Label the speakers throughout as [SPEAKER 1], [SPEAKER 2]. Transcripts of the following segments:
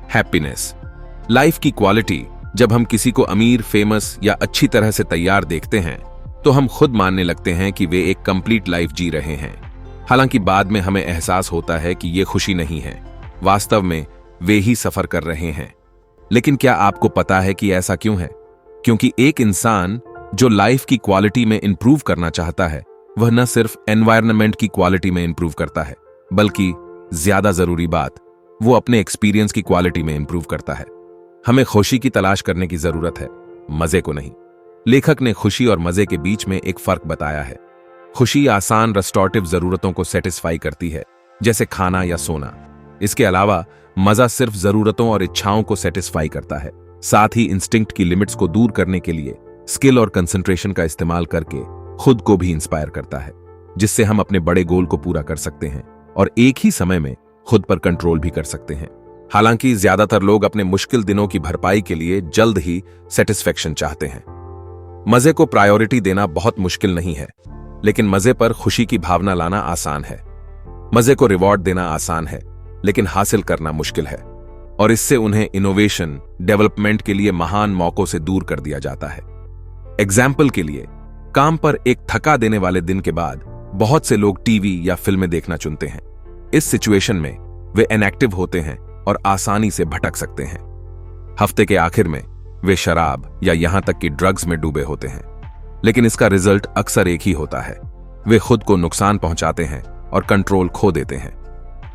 [SPEAKER 1] Happiness. Life की quality. जब हम किसी को अमीर, फेमस या अच्छी तरह से तैयार देखते हैं तो हम खुद मानने लगते हैं कि वे एक कंप्लीट लाइफ जी रहे हैं। हालांकि बाद में हमें एहसास होता है कि ये खुशी नहीं है, वास्तव में वे ही सफर कर रहे हैं। लेकिन क्या आपको पता है कि ऐसा क्यों है? क्योंकि एक इंसान जो लाइफ की क्वालिटी में इंप्रूव करना चाहता है, वह न सिर्फ एनवायरनमेंट की क्वालिटी में इंप्रूव करता है, बल्कि ज्यादा जरूरी बात, वो अपने एक्सपीरियंस की क्वालिटी में इंप्रूव करता है। हमें खुशी की तलाश करने की जरूरत है, मजे को नहीं। लेखक ने खुशी और मजे के बीच में एक फर्क बताया है। खुशी आसान रेस्टोरेटिव जरूरतों को सेटिस्फाई करती है, जैसे खाना या सोना। इसके अलावा मजा सिर्फ जरूरतों और इच्छाओं को सेटिस्फाई करता है। साथ ही इंस्टिंक्ट की लिमिट्स को दूर करने के लिए स्किल और कंसंट्रेशन का इस्तेमाल करके खुद को भी इंस्पायर करता है, जिससे हम अपने बड़े गोल को पूरा कर सकते हैं और एक ही समय में खुद पर कंट्रोल भी कर सकते हैं। हालांकि ज्यादातर लोग अपने मुश्किल दिनों की भरपाई के लिए जल्द ही सेटिस्फेक्शन चाहते हैं। मजे को प्रायोरिटी देना बहुत मुश्किल नहीं है, लेकिन मजे पर खुशी की भावना लाना आसान है। मजे को रिवॉर्ड देना आसान है, लेकिन हासिल करना मुश्किल है, और इससे उन्हें इनोवेशन, डेवलपमेंट के लिए महान मौकों से दूर कर दिया जाता है। एग्जाम्पल के लिए, काम पर एक थका देने वाले दिन के बाद बहुत से लोग टीवी या फिल्में देखना चुनते हैं। इस सिचुएशन में वे इनएक्टिव होते हैं और आसानी से भटक सकते हैं। हफ्ते के आखिर में वे शराब या यहां तक कि ड्रग्स में डूबे होते हैं। लेकिन इसका रिजल्ट अक्सर एक ही होता है, वे खुद को नुकसान पहुंचाते हैं और कंट्रोल खो देते हैं।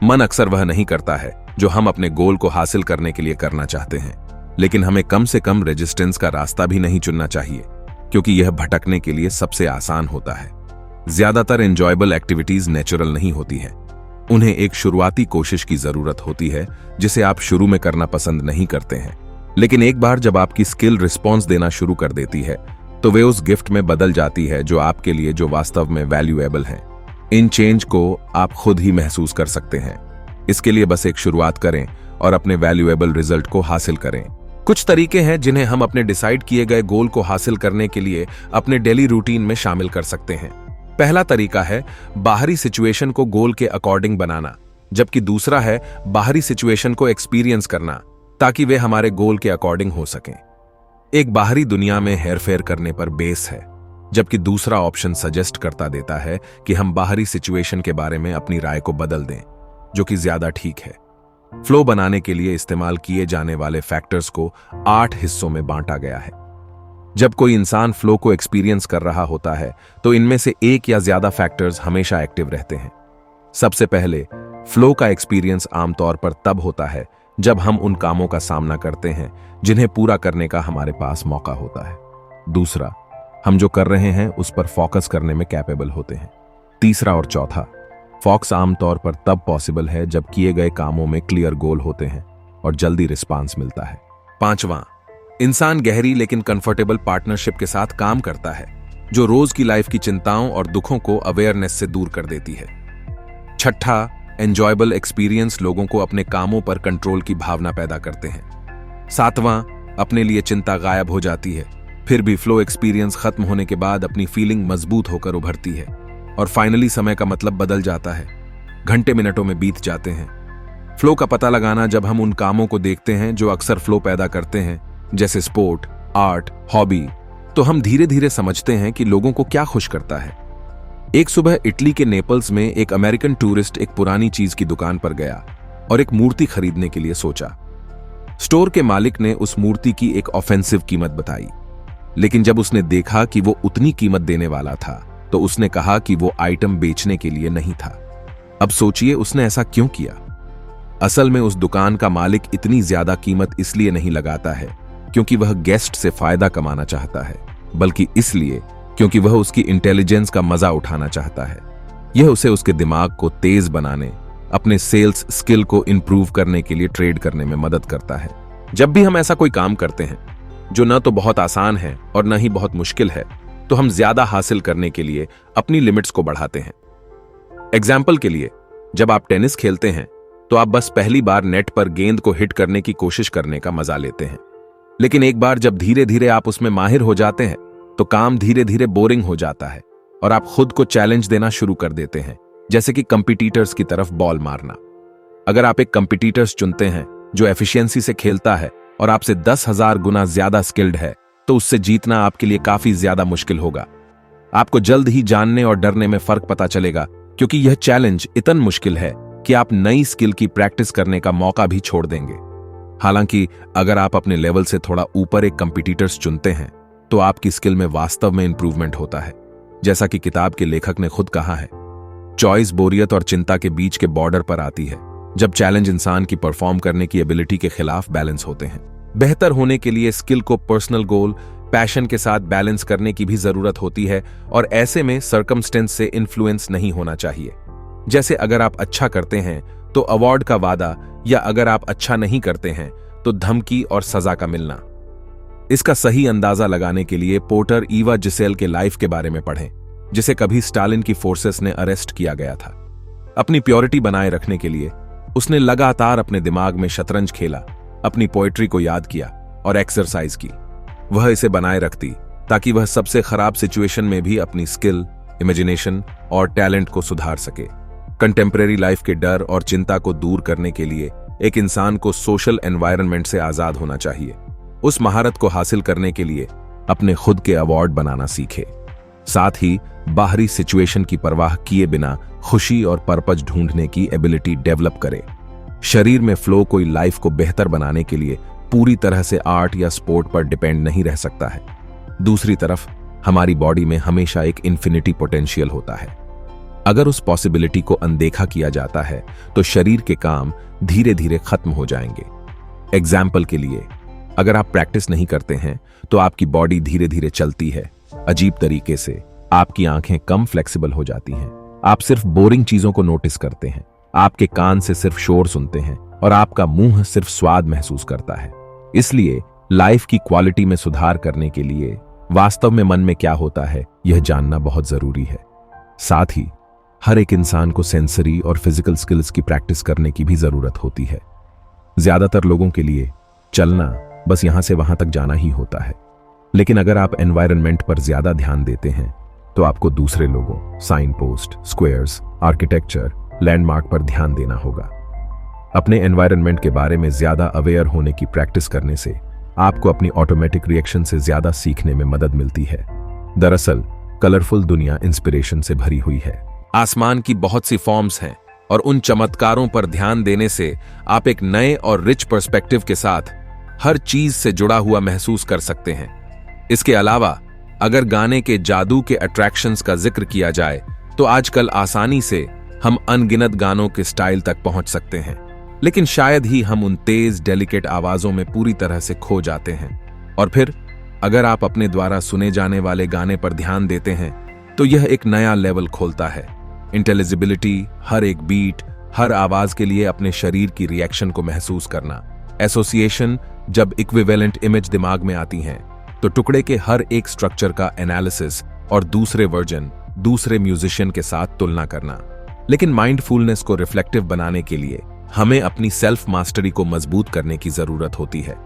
[SPEAKER 1] मन अक्सर वह नहीं करता है जो हम अपने गोल को हासिल करने के लिए करना चाहते हैं, लेकिन हमें कम से कम रेजिस्टेंस का रास्ता भी नहीं चुनना चाहिए, क्योंकि यह भटकने के लिए सबसे आसान होता है। ज्यादातर एंजॉयबल एक्टिविटीज नेचुरल नहीं होती हैं। उन्हें एक शुरुआती कोशिश की जरूरत होती है, जिसे आप शुरू में करना पसंद नहीं करते हैं। लेकिन एक बार जब आपकी स्किल रिस्पॉन्स देना शुरू कर देती है, तो वे उस गिफ्ट में बदल जाती है जो आपके लिए जो वास्तव में वैल्यूएबल है। इन चेंज को आप खुद ही महसूस कर सकते हैं। इसके लिए बस एक शुरुआत करें और अपने वैल्यूएबल रिजल्ट को हासिल करें। कुछ तरीके हैं जिन्हें हम अपने डिसाइड किए गए गोल को हासिल करने के लिए अपने डेली रूटीन में शामिल कर सकते हैं। पहला तरीका है बाहरी सिचुएशन को गोल के अकॉर्डिंग बनाना, जबकि दूसरा है बाहरी सिचुएशन को एक्सपीरियंस करना, ताकि वे हमारे गोल के अकॉर्डिंग हो सकें। एक बाहरी दुनिया में हेरफेर करने पर बेस है, जबकि दूसरा ऑप्शन सजेस्ट करता देता है कि हम बाहरी सिचुएशन के बारे में अपनी राय को बदल दें, जो कि ज्यादा ठीक है। फ्लो बनाने के लिए इस्तेमाल किए जाने वाले फैक्टर्स को 8 हिस्सों में बांटा गया है। जब कोई इंसान फ्लो को एक्सपीरियंस कर रहा होता है, तो इनमें से एक या ज्यादा फैक्टर्स हमेशा एक्टिव रहते हैं। सबसे पहले, फ्लो का एक्सपीरियंस आमतौर पर तब होता है जब हम उन कामों का सामना करते हैं जिन्हें पूरा करने का हमारे पास मौका होता है। दूसरा, हम जो कर रहे हैं उस पर फोकस करने में कैपेबल होते हैं। तीसरा और चौथा, फोकस आमतौर पर तब पॉसिबल है जब किए गए कामों में क्लियर गोल होते हैं और जल्दी रिस्पांस मिलता है। पांचवां, इंसान गहरी लेकिन कंफर्टेबल पार्टनरशिप के साथ काम करता है, जो रोज की लाइफ की चिंताओं और दुखों को अवेयरनेस से दूर कर देती है। छठा, एंजॉयबल एक्सपीरियंस लोगों को अपने कामों पर कंट्रोल की भावना पैदा करते हैं। सातवां, अपने लिए चिंता गायब हो जाती है, फिर भी फ्लो एक्सपीरियंस खत्म होने के बाद अपनी फीलिंग मजबूत होकर उभरती है। और फाइनली, समय का मतलब बदल जाता है, घंटे मिनटों में बीत जाते हैं। फ्लो का पता लगाना, जब हम उन कामों को देखते हैं जो अक्सर फ्लो पैदा करते हैं, जैसे स्पोर्ट, आर्ट, हॉबी, तो हम धीरे धीरे समझते हैं कि लोगों को क्या खुश करता है। एक सुबह इटली के नेपल्स में एक अमेरिकन टूरिस्ट एक पुरानी चीज की दुकान पर गया और एक मूर्ति खरीदने के लिए सोचा। स्टोर के मालिक ने उस मूर्ति की एक ऑफेंसिव कीमत बताई, लेकिन जब उसने देखा कि वो उतनी कीमत देने वाला था, तो उसने कहा कि वो आइटम बेचने के लिए नहीं था। अब सोचिए उसने ऐसा क्यों किया। असल में उस दुकान का मालिक इतनी ज्यादा कीमत इसलिए नहीं लगाता है क्योंकि वह गेस्ट से फायदा कमाना चाहता है, बल्कि इसलिए क्योंकि वह उसकी इंटेलिजेंस का मजा उठाना चाहता है। यह उसे उसके दिमाग को तेज बनाने, अपने सेल्स स्किल को इंप्रूव करने के लिए ट्रेड करने में मदद करता है। जब भी हम ऐसा कोई काम करते हैं जो न तो बहुत आसान है और न ही बहुत मुश्किल है, तो हम ज्यादा हासिल करने के लिए अपनी लिमिट्स को बढ़ाते हैं। एग्जाम्पल के लिए, जब आप टेनिस खेलते हैं तो आप बस पहली बार नेट पर गेंद को हिट करने की कोशिश करने का मजा लेते हैं, लेकिन एक बार जब धीरे धीरे आप उसमें माहिर हो जाते हैं, तो काम धीरे धीरे बोरिंग हो जाता है और आप खुद को चैलेंज देना शुरू कर देते हैं, जैसे कि कंपटीटर्स की तरफ बॉल मारना। अगर आप एक कंपटीटर्स चुनते हैं जो एफिशिएंसी से खेलता है और आपसे 10,000 गुना ज्यादा स्किल्ड है, तो उससे जीतना आपके लिए काफी ज्यादा मुश्किल होगा। आपको जल्द ही जानने और डरने में फर्क पता चलेगा, क्योंकि यह चैलेंज इतना मुश्किल है कि आप नई स्किल की प्रैक्टिस करने का मौका भी छोड़ देंगे। हालांकि अगर आप अपने लेवल से थोड़ा ऊपर एक कंपटीटर्स चुनते हैं, तो आपकी स्किल में वास्तव में इंप्रूवमेंट होता है। जैसा कि किताब के लेखक ने खुद कहा है, चॉइस बोरियत और चिंता के बीच के बॉर्डर पर आती है, जब चैलेंज इंसान की परफॉर्म करने की एबिलिटी के खिलाफ बैलेंस होते हैं। बेहतर होने के लिए स्किल को पर्सनल गोल, पैशन के साथ बैलेंस करने की भी जरूरत होती है, और ऐसे में सर्कमस्टेंस से इन्फ्लुएंस नहीं होना चाहिए। जैसे अगर आप अच्छा करते हैं तो अवार्ड का वादा, या अगर आप अच्छा नहीं करते हैं तो धमकी और सजा का मिलना। इसका सही अंदाजा लगाने के लिए पोर्टर ईवा जिसेल के लाइफ के बारे में पढ़ें, जिसे कभी स्टालिन की फोर्सेस ने अरेस्ट किया गया था। अपनी प्योरिटी बनाए रखने के लिए उसने लगातार अपने दिमाग में शतरंज खेला, अपनी पोएट्री को याद किया और एक्सरसाइज की। वह इसे बनाए रखती ताकि वह सबसे खराब सिचुएशन में भी अपनी स्किल, इमेजिनेशन और टैलेंट को सुधार सके। कंटेम्परेरी लाइफ के डर और चिंता को दूर करने के लिए एक इंसान को सोशल एनवायरनमेंट से आजाद होना चाहिए। उस महारत को हासिल करने के लिए अपने खुद के अवार्ड बनाना सीखे, साथ ही बाहरी सिचुएशन की परवाह किए बिना खुशी और पर्पज ढूंढने की एबिलिटी डेवलप करे। शरीर में फ्लो कोई लाइफ को बेहतर बनाने के लिए पूरी तरह से आर्ट या स्पोर्ट पर डिपेंड नहीं रह सकता है। दूसरी तरफ हमारी बॉडी में हमेशा एक इन्फिनिटी पोटेंशियल होता है। अगर उस पॉसिबिलिटी को अनदेखा किया जाता है तो शरीर के काम धीरे धीरे खत्म हो जाएंगे। एग्जाम्पल के लिए, अगर आप प्रैक्टिस नहीं करते हैं तो आपकी बॉडी धीरे धीरे चलती है अजीब तरीके से, आपकी आंखें कम फ्लेक्सिबल हो जाती हैं, आप सिर्फ बोरिंग चीजों को नोटिस करते हैं, आपके कान से सिर्फ शोर सुनते हैं और आपका मुंह सिर्फ स्वाद महसूस करता है। इसलिए लाइफ की क्वालिटी में सुधार करने के लिए वास्तव में मन में क्या होता है, यह जानना बहुत जरूरी है। साथ ही हर एक इंसान को सेंसरी और फिजिकल स्किल्स की प्रैक्टिस करने की भी जरूरत होती है। ज्यादातर लोगों के लिए चलना बस यहां से वहां तक जाना ही होता है, लेकिन अगर आप एनवायरनमेंट पर ज्यादा ध्यान देते हैं तो आपको दूसरे लोगों, sign post, squares, architecture, landmark पर ध्यान देना होगा। अपने एनवायरनमेंट के बारे में ज्यादा अवेयर होने की प्रैक्टिस करने से आपको अपनी ऑटोमेटिक रिएक्शन से ज्यादा सीखने में मदद मिलती है। दरअसल कलरफुल दुनिया इंस्पिरेशन से भरी हुई है। आसमान की बहुत सी फॉर्म्स हैं और उन चमत्कारों पर ध्यान देने से आप एक नए और रिच पर्सपेक्टिव के साथ हर चीज से जुड़ा हुआ महसूस कर सकते हैं। इसके अलावा अगर गाने के जादू के अट्रैक्शंस का जिक्र किया जाए तो आजकल आसानी से हम अनगिनत गानों के स्टाइल तक पहुंच सकते हैं, लेकिन शायद ही हम उन तेज डेलिकेट आवाजों में पूरी तरह से खो जाते हैं। और फिर अगर आप अपने द्वारा सुने जाने वाले गाने पर ध्यान देते हैं तो यह एक नया लेवल खोलता है। इंटेलिजिबिलिटी, हर एक बीट, हर आवाज के लिए अपने शरीर की रिएक्शन को महसूस करना। एसोसिएशन, जब इक्विवेलेंट इमेज दिमाग में आती हैं तो टुकड़े के हर एक स्ट्रक्चर का एनालिसिस और दूसरे वर्जन, दूसरे म्यूजिशियन के साथ तुलना करना। लेकिन माइंडफुलनेस को रिफ्लेक्टिव बनाने के लिए हमें अपनी सेल्फ मास्टरी को मजबूत करने की जरूरत होती है।